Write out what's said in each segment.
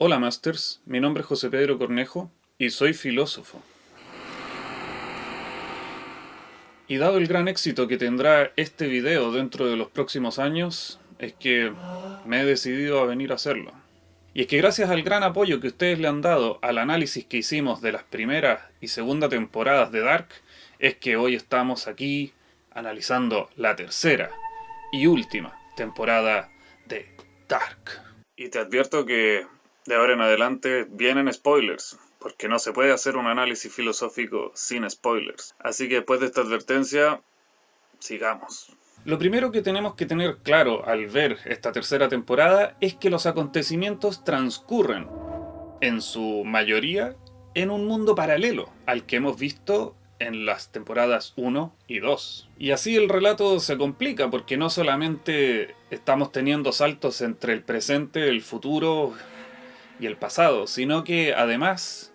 Hola Masters, mi nombre es José Pedro Cornejo y soy filósofo. Y dado el gran éxito que tendrá este video dentro de los próximos años, es que me he decidido a venir a hacerlo. Y es que gracias al gran apoyo que ustedes le han dado al análisis que hicimos de las primeras y segunda temporadas de Dark, es que hoy estamos aquí analizando la tercera y última temporada de Dark. Y te advierto que de ahora en adelante vienen spoilers, porque no se puede hacer un análisis filosófico sin spoilers. Así que después de esta advertencia, sigamos. Lo primero que tenemos que tener claro al ver esta tercera temporada es que los acontecimientos transcurren, en su mayoría, en un mundo paralelo al que hemos visto en las temporadas 1 y 2. Y así el relato se complica porque no solamente estamos teniendo saltos entre el presente, el futuro y el pasado, sino que además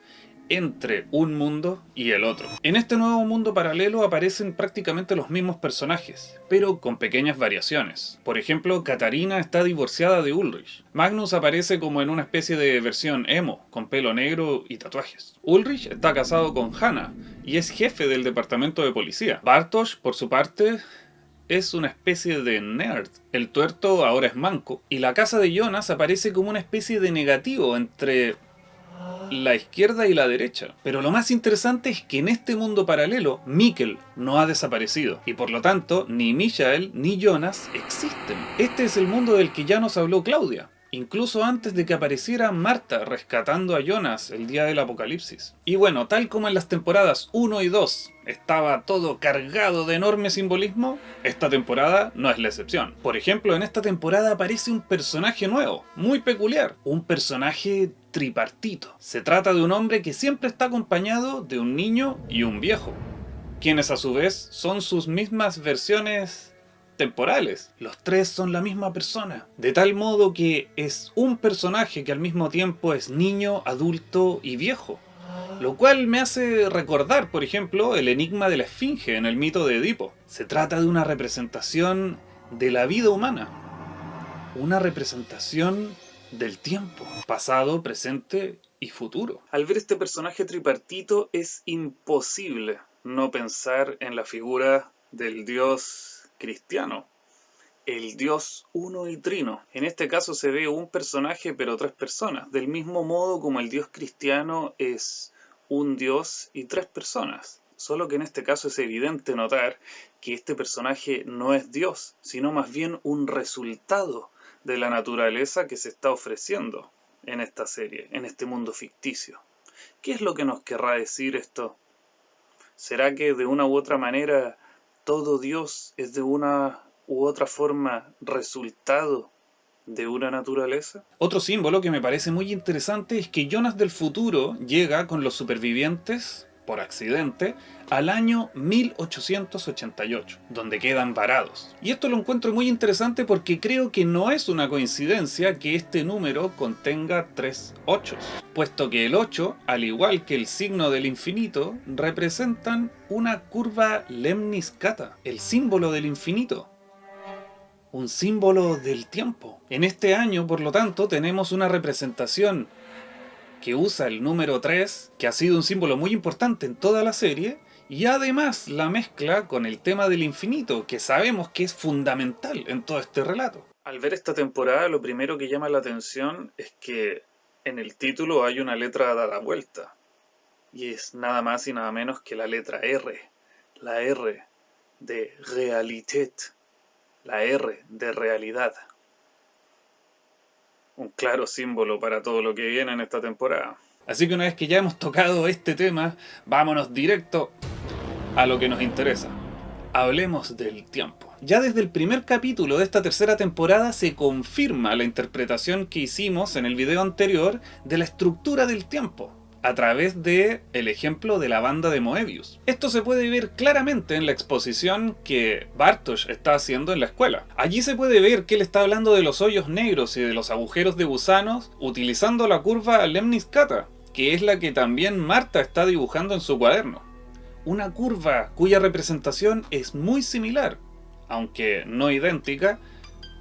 entre un mundo y el otro. En este nuevo mundo paralelo aparecen prácticamente los mismos personajes, pero con pequeñas variaciones. Por ejemplo, Katarina está divorciada de Ulrich. Magnus aparece como en una especie de versión emo, con pelo negro y tatuajes. Ulrich está casado con Hannah y es jefe del departamento de policía. Bartosz, por su parte, es una especie de nerd. El tuerto ahora es manco. Y la casa de Jonas aparece como una especie de negativo entre la izquierda y la derecha. Pero lo más interesante es que en este mundo paralelo, Mikkel no ha desaparecido. Y por lo tanto, ni Michael ni Jonas existen. Este es el mundo del que ya nos habló Claudia. Incluso antes de que apareciera Marta rescatando a Jonas el día del apocalipsis. Y bueno, tal como en las temporadas 1 y 2 estaba todo cargado de enorme simbolismo, esta temporada no es la excepción. Por ejemplo, en esta temporada aparece un personaje nuevo, muy peculiar, un personaje tripartito. Se trata de un hombre que siempre está acompañado de un niño y un viejo, quienes a su vez son sus mismas versiones temporales. Los tres son la misma persona, de tal modo que es un personaje que al mismo tiempo es niño, adulto y viejo. Lo cual me hace recordar, por ejemplo, el enigma de la esfinge en el mito de Edipo. Se trata de una representación de la vida humana, una representación del tiempo, pasado, presente y futuro. Al ver este personaje tripartito es imposible no pensar en la figura del dios cristiano, el dios uno y trino. En este caso se ve un personaje pero tres personas, del mismo modo como el dios cristiano es un dios y tres personas. Solo que en este caso es evidente notar que este personaje no es Dios, sino más bien un resultado de la naturaleza que se está ofreciendo en esta serie, en este mundo ficticio. ¿Qué es lo que nos querrá decir esto? ¿Será que de una u otra manera todo Dios es de una u otra forma resultado de una naturaleza? Otro símbolo que me parece muy interesante es que Jonas del futuro llega con los supervivientes, por accidente, al año 1888, donde quedan varados. Y esto lo encuentro muy interesante porque creo que no es una coincidencia que este número contenga 3 ochos, puesto que el 8, al igual que el signo del infinito, representan una curva lemniscata, el símbolo del infinito. Un símbolo del tiempo. En este año, por lo tanto, tenemos una representación que usa el número 3, que ha sido un símbolo muy importante en toda la serie, y además la mezcla con el tema del infinito, que sabemos que es fundamental en todo este relato. Al ver esta temporada, lo primero que llama la atención es que en el título hay una letra dada vuelta, y es nada más y nada menos que la letra R, la R de Realität, la R de realidad. Un claro símbolo para todo lo que viene en esta temporada. Así que una vez que ya hemos tocado este tema, vámonos directo a lo que nos interesa. Hablemos del tiempo. Ya desde el primer capítulo de esta tercera temporada se confirma la interpretación que hicimos en el video anterior de la estructura del tiempo, a través de el ejemplo de la banda de Moebius. Esto se puede ver claramente en la exposición que Bartosz está haciendo en la escuela. Allí se puede ver que él está hablando de los hoyos negros y de los agujeros de gusanos utilizando la curva lemniscata, que es la que también Marta está dibujando en su cuaderno. Una curva cuya representación es muy similar, aunque no idéntica,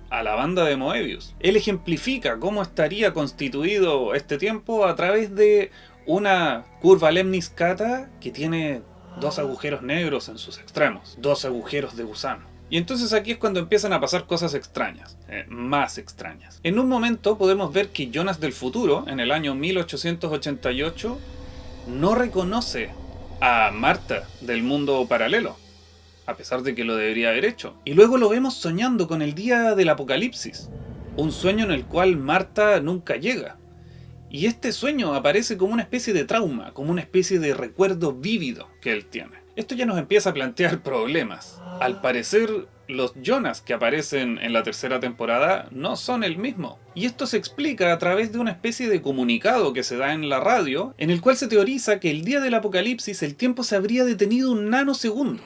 a la banda de Moebius. Él ejemplifica cómo estaría constituido este tiempo a través de una curva lemniscata que tiene 2 agujeros negros en sus extremos, 2 agujeros de gusano. Y entonces aquí es cuando empiezan a pasar cosas extrañas, más extrañas. En un momento podemos ver que Jonas del futuro, en el año 1888, no reconoce a Marta del mundo paralelo, a pesar de que lo debería haber hecho. Y luego lo vemos soñando con el día del apocalipsis, un sueño en el cual Marta nunca llega. Y este sueño aparece como una especie de trauma, como una especie de recuerdo vívido que él tiene. Esto ya nos empieza a plantear problemas. Al parecer, los Jonas que aparecen en la tercera temporada no son el mismo. Y esto se explica a través de una especie de comunicado que se da en la radio, en el cual se teoriza que el día del apocalipsis el tiempo se habría detenido un nanosegundo,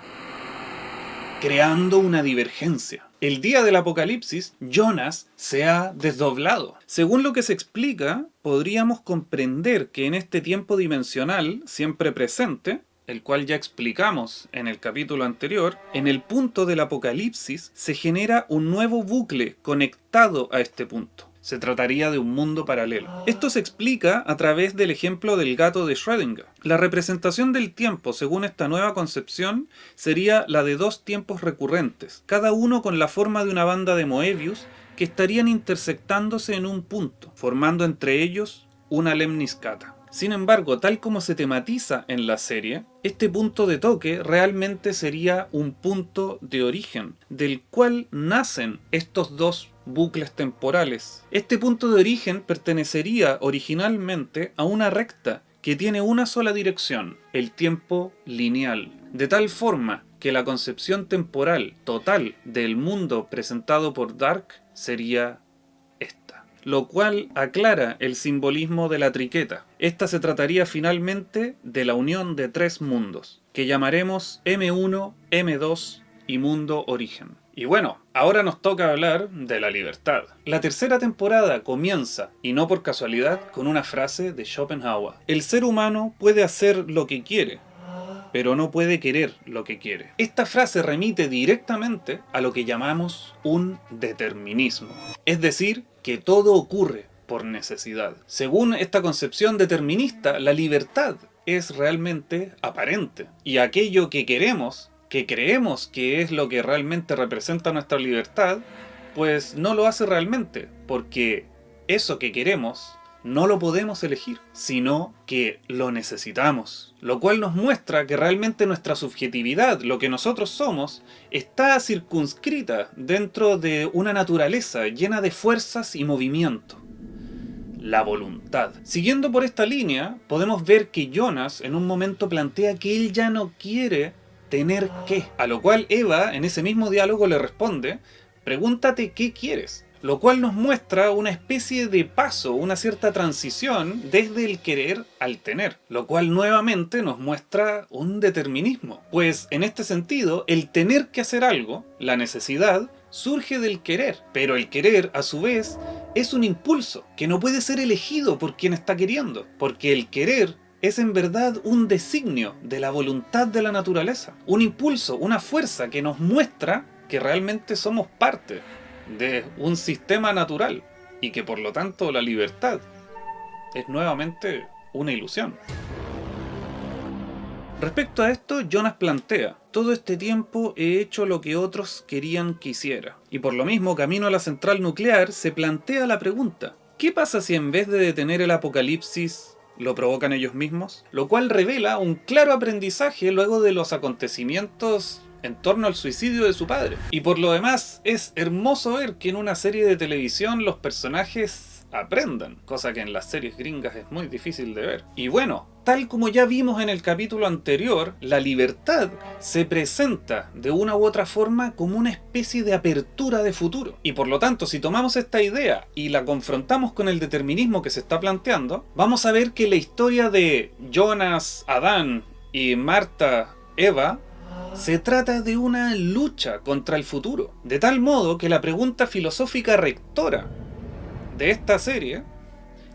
creando una divergencia. El día del apocalipsis, Jonas se ha desdoblado. Según lo que se explica, podríamos comprender que en este tiempo dimensional, siempre presente, el cual ya explicamos en el capítulo anterior, en el punto del apocalipsis se genera un nuevo bucle conectado a este punto. Se trataría de un mundo paralelo. Esto se explica a través del ejemplo del gato de Schrödinger. La representación del tiempo, según esta nueva concepción, sería la de 2 tiempos recurrentes, cada uno con la forma de una banda de Moebius que estarían intersectándose en un punto, formando entre ellos una lemniscata. Sin embargo, tal como se tematiza en la serie, este punto de toque realmente sería un punto de origen, del cual nacen estos 2 bucles temporales. Este punto de origen pertenecería originalmente a una recta que tiene una sola dirección, el tiempo lineal, de tal forma que la concepción temporal total del mundo presentado por Dark sería esta, lo cual aclara el simbolismo de la triqueta. Esta se trataría finalmente de la unión de 3 mundos, que llamaremos M1, M2 y mundo origen. Y bueno, ahora nos toca hablar de la libertad. La tercera temporada comienza, y no por casualidad, con una frase de Schopenhauer. El ser humano puede hacer lo que quiere, pero no puede querer lo que quiere. Esta frase remite directamente a lo que llamamos un determinismo. Es decir, que todo ocurre por necesidad. Según esta concepción determinista, la libertad es realmente aparente. Y aquello que queremos, que creemos que es lo que realmente representa nuestra libertad, pues no lo hace realmente, porque eso que queremos no lo podemos elegir, sino que lo necesitamos. Lo cual nos muestra que realmente nuestra subjetividad, lo que nosotros somos, está circunscrita dentro de una naturaleza llena de fuerzas y movimiento. La voluntad. Siguiendo por esta línea, podemos ver que Jonas en un momento plantea que él ya no quiere tener que, a lo cual Eva en ese mismo diálogo le responde: pregúntate qué quieres. Lo cual nos muestra una especie de paso, una cierta transición desde el querer al tener, lo cual nuevamente nos muestra un determinismo, pues en este sentido el tener que hacer algo, la necesidad, surge del querer, pero el querer a su vez es un impulso que no puede ser elegido por quien está queriendo, porque el querer es en verdad un designio de la voluntad de la naturaleza, un impulso, una fuerza que nos muestra que realmente somos parte de un sistema natural y que por lo tanto la libertad es nuevamente una ilusión. Respecto a esto, Jonas plantea: todo este tiempo he hecho lo que otros querían que hiciera. Y por lo mismo, camino a la central nuclear, se plantea la pregunta: ¿qué pasa si en vez de detener el apocalipsis lo provocan ellos mismos? Lo cual revela un claro aprendizaje luego de los acontecimientos en torno al suicidio de su padre. Y por lo demás, es hermoso ver que en una serie de televisión los personajes aprendan, cosa que en las series gringas es muy difícil de ver. Y bueno, tal como ya vimos en el capítulo anterior, la libertad se presenta de una u otra forma como una especie de apertura de futuro. Y por lo tanto, si tomamos esta idea y la confrontamos con el determinismo que se está planteando, vamos a ver que la historia de Jonas, Adán y Marta, Eva, se trata de una lucha contra el futuro. De tal modo que la pregunta filosófica rectora de esta serie,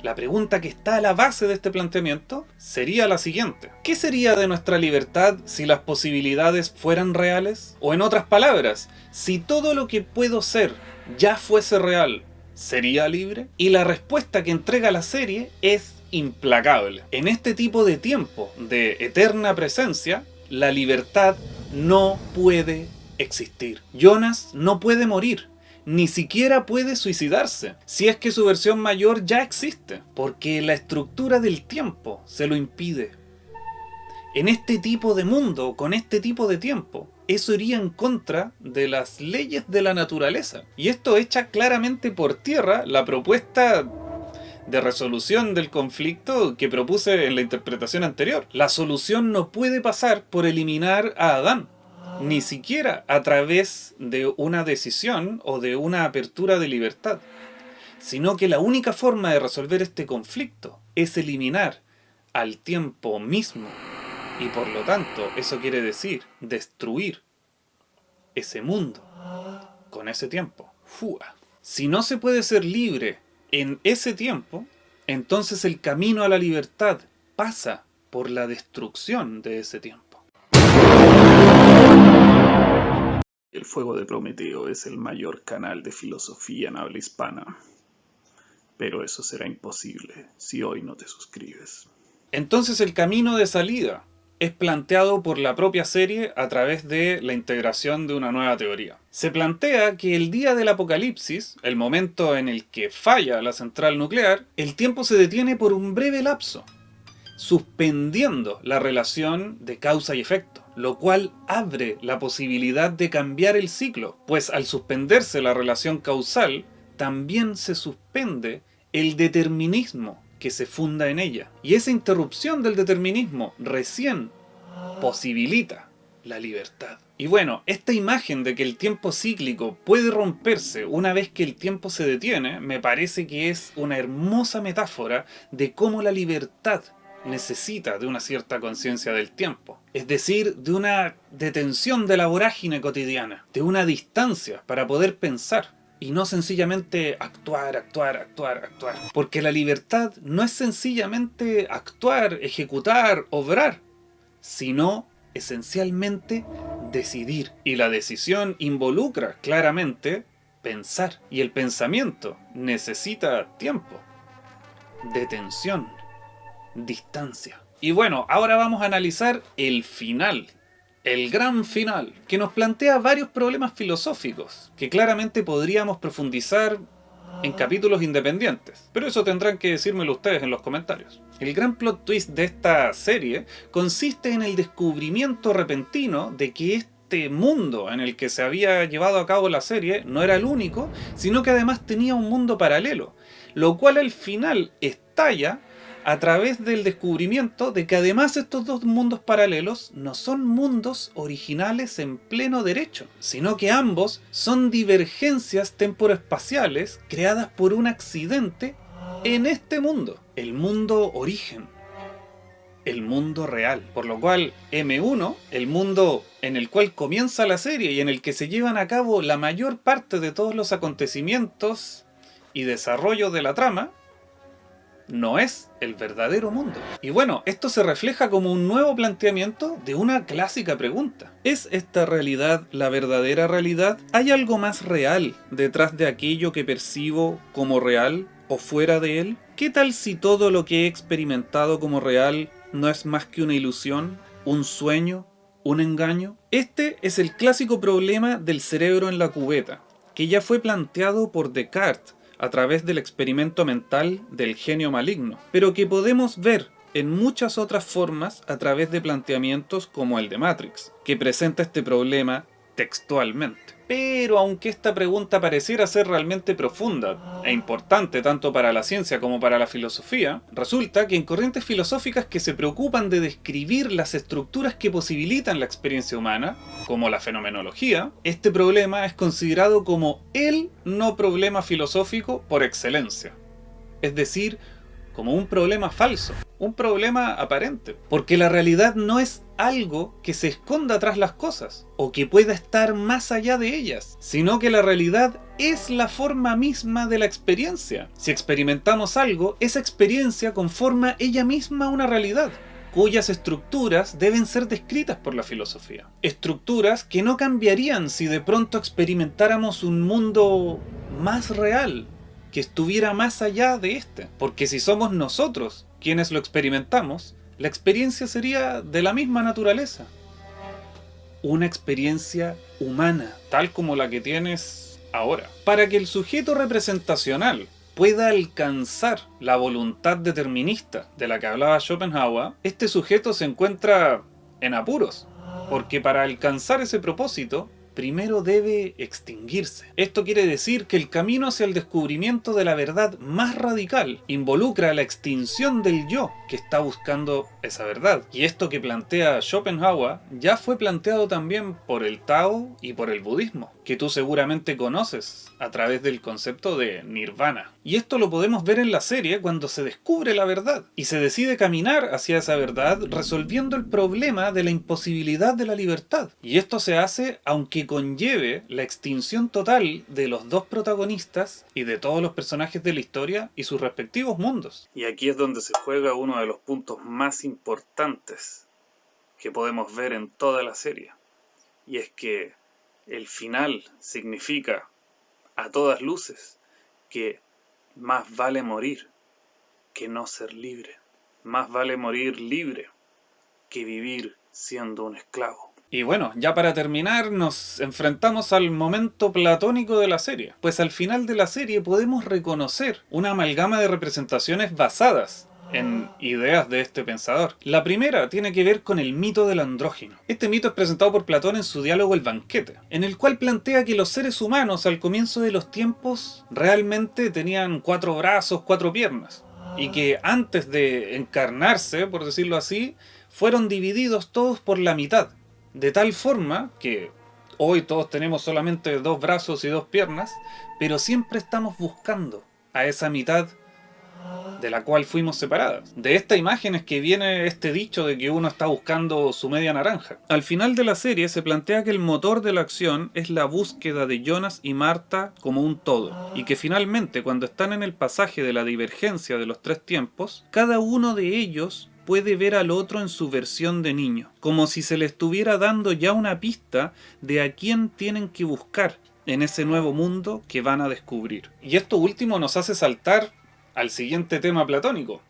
la pregunta que está a la base de este planteamiento, sería la siguiente: ¿qué sería de nuestra libertad si las posibilidades fueran reales? O en otras palabras, si todo lo que puedo ser ya fuese real, ¿sería libre? Y la respuesta que entrega la serie es implacable. En este tipo de tiempo de eterna presencia, la libertad no puede existir. Jonas no puede morir, ni siquiera puede suicidarse, si es que su versión mayor ya existe, porque la estructura del tiempo se lo impide. En este tipo de mundo, con este tipo de tiempo, eso iría en contra de las leyes de la naturaleza. Y esto echa claramente por tierra la propuesta de resolución del conflicto que propuse en la interpretación anterior. La solución no puede pasar por eliminar a Adán, ni siquiera a través de una decisión o de una apertura de libertad, sino que la única forma de resolver este conflicto es eliminar al tiempo mismo. Y por lo tanto, eso quiere decir destruir ese mundo con ese tiempo. ¡Fua! Si no se puede ser libre en ese tiempo, entonces el camino a la libertad pasa por la destrucción de ese tiempo. El Fuego de Prometeo es el mayor canal de filosofía en habla hispana, pero eso será imposible si hoy no te suscribes. Entonces el camino de salida es planteado por la propia serie a través de la integración de una nueva teoría. Se plantea que el día del apocalipsis, el momento en el que falla la central nuclear, el tiempo se detiene por un breve lapso, suspendiendo la relación de causa y efecto, lo cual abre la posibilidad de cambiar el ciclo, pues al suspenderse la relación causal, también se suspende el determinismo que se funda en ella. Y esa interrupción del determinismo recién posibilita la libertad. Y bueno, esta imagen de que el tiempo cíclico puede romperse una vez que el tiempo se detiene, me parece que es una hermosa metáfora de cómo la libertad necesita de una cierta conciencia del tiempo. Es decir, de una detención de la vorágine cotidiana, de una distancia para poder pensar. Y no sencillamente actuar. Porque la libertad no es sencillamente actuar, ejecutar, obrar, sino esencialmente decidir. Y la decisión involucra claramente pensar. Y el pensamiento necesita tiempo, detención, distancia. Y bueno, ahora vamos a analizar el final. El gran final, que nos plantea varios problemas filosóficos, que claramente podríamos profundizar en capítulos independientes. Pero eso tendrán que decírmelo ustedes en los comentarios. El gran plot twist de esta serie consiste en el descubrimiento repentino de que este mundo en el que se había llevado a cabo la serie no era el único, sino que además tenía un mundo paralelo, lo cual al final estalla a través del descubrimiento de que además estos dos mundos paralelos no son mundos originales en pleno derecho, sino que ambos son divergencias temporoespaciales creadas por un accidente en este mundo, el mundo origen, el mundo real. Por lo cual M1, el mundo en el cual comienza la serie y en el que se llevan a cabo la mayor parte de todos los acontecimientos y desarrollo de la trama, no es el verdadero mundo. Y bueno, esto se refleja como un nuevo planteamiento de una clásica pregunta. ¿Es esta realidad la verdadera realidad? ¿Hay algo más real detrás de aquello que percibo como real o fuera de él? ¿Qué tal si todo lo que he experimentado como real no es más que una ilusión, un sueño, un engaño? Este es el clásico problema del cerebro en la cubeta, que ya fue planteado por Descartes a través del experimento mental del genio maligno, pero que podemos ver en muchas otras formas a través de planteamientos como el de Matrix, que presenta este problema textualmente. Pero aunque esta pregunta pareciera ser realmente profunda e importante tanto para la ciencia como para la filosofía, resulta que en corrientes filosóficas que se preocupan de describir las estructuras que posibilitan la experiencia humana, como la fenomenología, este problema es considerado como el no problema filosófico por excelencia. Es decir, como un problema falso, un problema aparente. Porque la realidad no es algo que se esconda tras las cosas, o que pueda estar más allá de ellas, sino que la realidad es la forma misma de la experiencia. Si experimentamos algo, esa experiencia conforma ella misma una realidad. cuyas estructuras deben ser descritas por la filosofía. Estructuras que no cambiarían si de pronto experimentáramos un mundo más real, que estuviera más allá de este. Porque si somos nosotros quienes lo experimentamos, la experiencia sería de la misma naturaleza. Una experiencia humana, tal como la que tienes ahora. Para que el sujeto representacional pueda alcanzar la voluntad determinista de la que hablaba Schopenhauer, este sujeto se encuentra en apuros, porque para alcanzar ese propósito, primero debe extinguirse. Esto quiere decir que el camino hacia el descubrimiento de la verdad más radical involucra la extinción del yo que está buscando esa verdad. Y esto que plantea Schopenhauer ya fue planteado también por el Tao y por el budismo, que tú seguramente conoces a través del concepto de nirvana. Y esto lo podemos ver en la serie cuando se descubre la verdad y se decide caminar hacia esa verdad resolviendo el problema de la imposibilidad de la libertad. Y esto se hace aunque conlleve la extinción total de los dos protagonistas y de todos los personajes de la historia y sus respectivos mundos. Y aquí es donde se juega uno de los puntos más importantes que podemos ver en toda la serie. Y es que el final significa a todas luces que más vale morir que no ser libre. Más vale morir libre que vivir siendo un esclavo. Y bueno, ya para terminar nos enfrentamos al momento platónico de la serie. Pues al final de la serie podemos reconocer una amalgama de representaciones basadas en ideas de este pensador. La primera tiene que ver con el mito del andrógino. Este mito es presentado por Platón en su diálogo El banquete, en el cual plantea que los seres humanos al comienzo de los tiempos realmente tenían 4 brazos, 4 piernas, y que antes de encarnarse, por decirlo así, fueron divididos todos por la mitad, de tal forma que hoy todos tenemos solamente 2 brazos y 2 piernas, pero siempre estamos buscando a esa mitad de la cual fuimos separadas. De esta imagen es que viene este dicho de que uno está buscando su media naranja. Al final de la serie se plantea que el motor de la acción es la búsqueda de Jonas y Marta como un todo, y que finalmente cuando están en el pasaje de la divergencia de los 3 tiempos, cada uno de ellos puede ver al otro en su versión de niño, como si se le estuviera dando ya una pista de a quién tienen que buscar en ese nuevo mundo que van a descubrir. Y esto último nos hace saltar al siguiente tema platónico,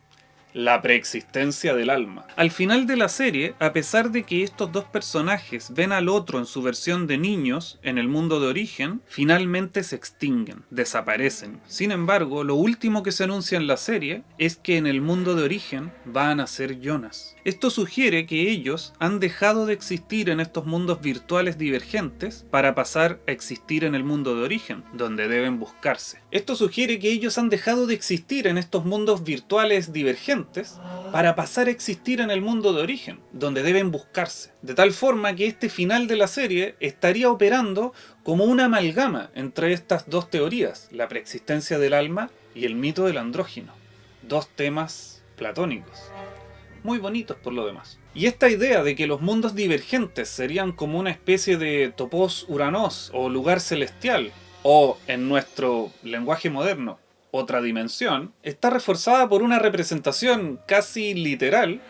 la preexistencia del alma. Al final de la serie, a pesar de que estos dos personajes ven al otro en su versión de niños en el mundo de origen, finalmente se extinguen, desaparecen. Sin embargo, lo último que se anuncia en la serie es que en el mundo de origen va a nacer Jonas. Esto sugiere que ellos han dejado de existir en estos mundos virtuales divergentes para pasar a existir en el mundo de origen, donde deben buscarse. Esto sugiere que ellos han dejado de existir en estos mundos virtuales divergentes para pasar a existir en el mundo de origen, donde deben buscarse. De tal forma que este final de la serie estaría operando como una amalgama entre estas dos teorías, la preexistencia del alma y el mito del andrógino. 2 temas platónicos, muy bonitos por lo demás. Y esta idea de que los mundos divergentes serían como una especie de topos uranos o lugar celestial, o en nuestro lenguaje moderno, otra dimensión, está reforzada por una representación casi literal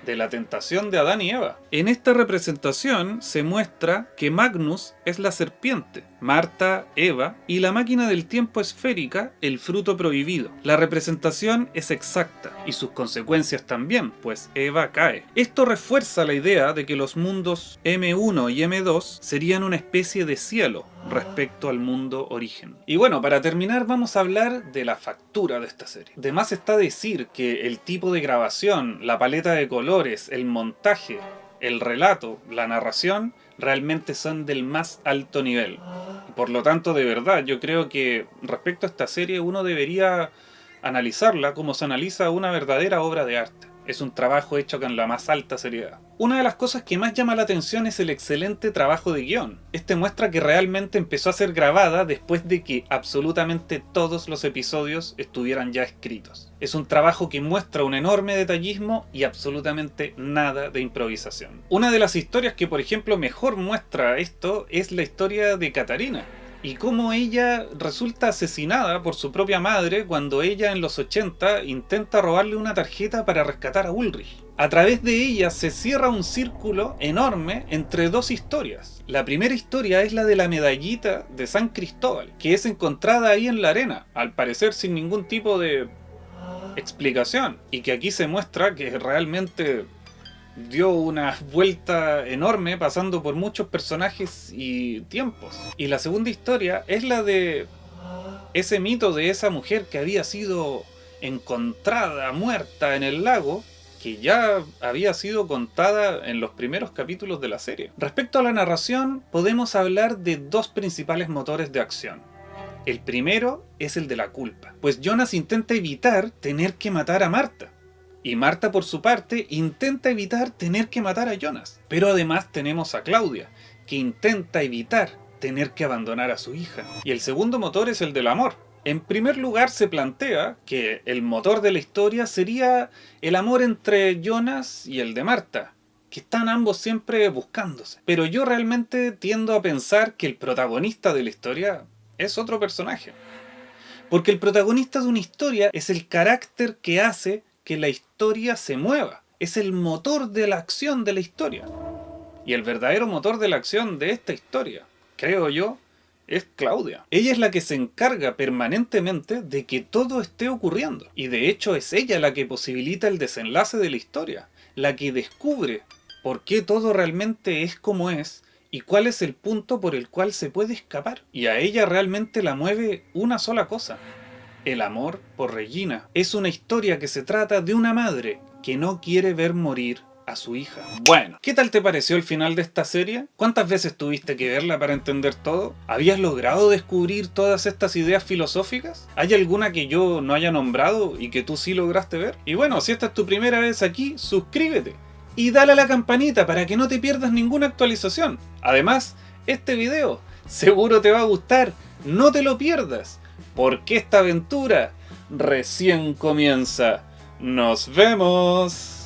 de la tentación de Adán y Eva. En esta representación se muestra que Magnus es la serpiente, Marta, Eva, y la máquina del tiempo esférica, el fruto prohibido. La representación es exacta, y sus consecuencias también, pues Eva cae. Esto refuerza la idea de que los mundos M1 y M2 serían una especie de cielo respecto al mundo origen. Y bueno, para terminar vamos a hablar de la factura de esta serie. De más está decir que el tipo de grabación, la paleta de colores, el montaje, el relato, la narración, realmente son del más alto nivel. Por lo tanto, de verdad, yo creo que respecto a esta serie uno debería analizarla como se analiza una verdadera obra de arte. Es un trabajo hecho con la más alta seriedad. Una de las cosas que más llama la atención es el excelente trabajo de guión. Este muestra que realmente empezó a ser grabada después de que absolutamente todos los episodios estuvieran ya escritos. Es un trabajo que muestra un enorme detallismo y absolutamente nada de improvisación. Una de las historias que por ejemplo mejor muestra esto es la historia de Catarina, y cómo ella resulta asesinada por su propia madre cuando ella en los 80 intenta robarle una tarjeta para rescatar a Ulrich. A través de ella se cierra un círculo enorme entre dos historias. La primera historia es la de la medallita de San Cristóbal, que es encontrada ahí en la arena, al parecer sin ningún tipo de explicación, y que aquí se muestra que realmente dio una vuelta enorme pasando por muchos personajes y tiempos. Y la segunda historia es la de ese mito de esa mujer que había sido encontrada muerta en el lago, que ya había sido contada en los primeros capítulos de la serie. Respecto a la narración, podemos hablar de dos principales motores de acción. El primero es el de la culpa, pues Jonas intenta evitar tener que matar a Marta. Y Marta, por su parte, intenta evitar tener que matar a Jonas. Pero además tenemos a Claudia, que intenta evitar tener que abandonar a su hija. Y el segundo motor es el del amor. En primer lugar se plantea que el motor de la historia sería el amor entre Jonas y el de Marta, que están ambos siempre buscándose. Pero yo realmente tiendo a pensar que el protagonista de la historia es otro personaje. Porque el protagonista de una historia es el carácter que hace que la historia se mueva. Es el motor de la acción de la historia. Y el verdadero motor de la acción de esta historia, creo yo, es Claudia. Ella es la que se encarga permanentemente de que todo esté ocurriendo. Y de hecho es ella la que posibilita el desenlace de la historia. La que descubre por qué todo realmente es como es y cuál es el punto por el cual se puede escapar. Y a ella realmente la mueve una sola cosa: el amor por Regina. Es una historia que se trata de una madre que no quiere ver morir a su hija. Bueno, ¿qué tal te pareció el final de esta serie? ¿Cuántas veces tuviste que verla para entender todo? ¿Habías logrado descubrir todas estas ideas filosóficas? ¿Hay alguna que yo no haya nombrado y que tú sí lograste ver? Y bueno, si esta es tu primera vez aquí, suscríbete y dale a la campanita para que no te pierdas ninguna actualización. Además, este video seguro te va a gustar, no te lo pierdas, porque esta aventura recién comienza. ¡Nos vemos!